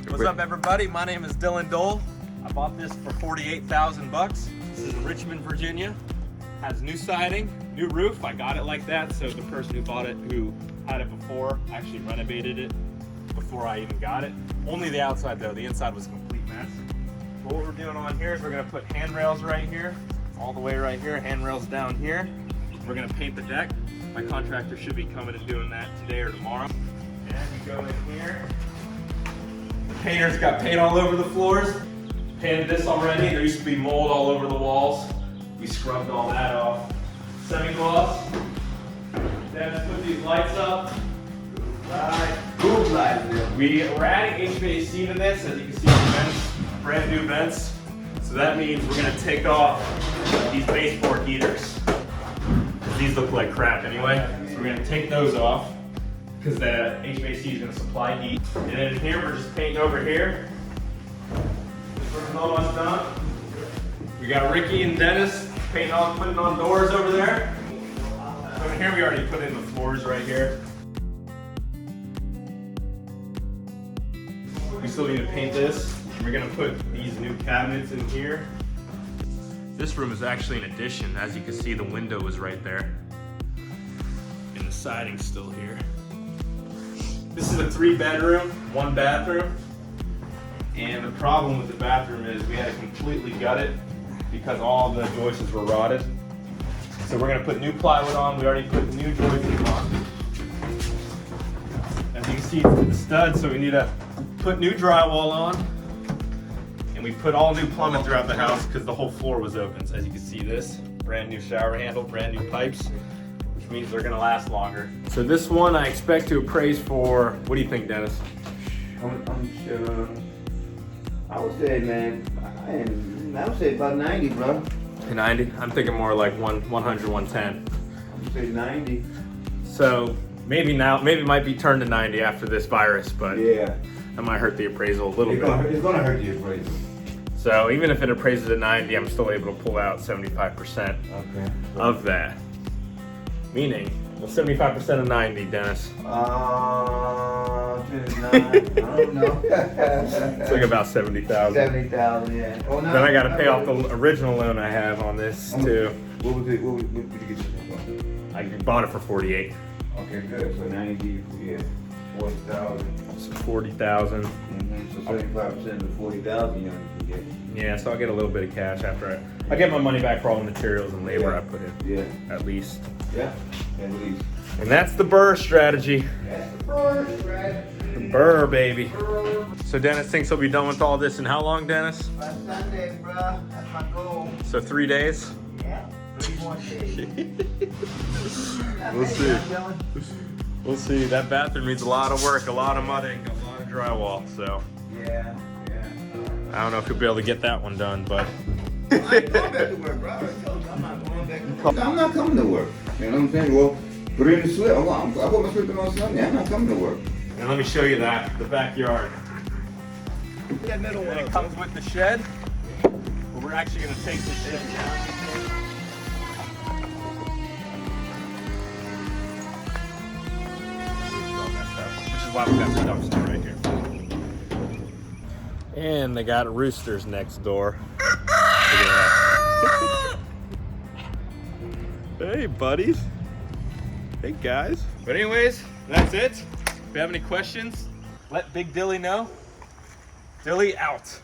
What's up, everybody? My name is Dylan Dole. I bought this for $48,000. This is Richmond, Virginia. Has new siding, new roof. I got it like that, so the person who bought it, who had it before, actually renovated it before I even got it. Only the outside though, the inside was a complete mess. But what we're doing on here is we're gonna put handrails right here, all the way right here, handrails down here. We're gonna paint the deck. My contractor should be coming and doing that today or tomorrow. And you go in here. The painter's got paint all over the floors. Painted this already. There used to be mold all over the walls. We scrubbed all that off. Semi-gloss. Then put these lights up. Right. Good lights. We're adding HVAC to this, as you can see, the vents, brand new vents. So that means we're gonna take off these baseboard heaters. These look like crap anyway. So we're gonna take those off because the HVAC is gonna supply heat. And then in here, we're just painting over here. We're almost done. We got Ricky and Dennis putting on doors over there. Over here, we already put in the floors right here. We still need to paint this. We're gonna put these new cabinets in here. This room is actually an addition. As you can see, the window is right there. And the siding's still here. This is a 3-bedroom, 1 bathroom. And the problem with the bathroom is we had to completely gut it because all the joices were rotted. So we're gonna put new plywood on. We already put new joices on. As you can see, it's the studs, so we need to put new drywall on. And we put all new plumbing throughout the house because the whole floor was open. So as you can see, this brand new shower handle, brand new pipes, which means they're gonna last longer. So this one I expect to appraise for, what do you think, Dennis? I'm sure. I would say, man, I would say about 90, bro. 90? I'm thinking more like 100, 110. I would say 90. So maybe it might be turned to 90 after this virus, but yeah, that might hurt the appraisal a little bit. It's gonna hurt the appraisal. So even if it appraises at 90, I'm still able to pull out 75% of that. Meaning, well, 75% of 90, Dennis. 29, I don't know. It's like about 70,000. 70,000, yeah. Oh, no, Then I gotta pay off the original loan I have on this too. What would you get this for? I bought it for 48. Okay, good. So 90, yeah, 40,000. So 40,000. So 75% of the 40,000, you know, you can get. Yeah, so I'll get a little bit of cash after I get my money back for all the materials and labor I put in. Yeah. At least. Yeah, at least. And that's the Burr strategy. That's the Burr strategy. The Burr, baby. So Dennis thinks he'll be done with all this in how long, Dennis? By Sunday, bro. That's my goal. So 3 days? Yeah, 3 more days. We'll see. We'll see. That bathroom needs a lot of work, a lot of mudding, a lot of drywall. So Yeah. I don't know if you'll be able to get that one done, but I ain't going back to work, bro. I already told you I'm not going back to work. I'm not coming to work. You know what I'm saying? Well, put it in the slip. I put my slip in on Sunday. I'm not coming to work. and let me show you the backyard. That middle And it comes with the shed. But we're actually going to take the shed down. Which is why we got the dumpster right here. And they got roosters next door. Hey, buddies. Hey, guys. But anyways, that's it. If you have any questions, let Big Dilly know. Dilly out.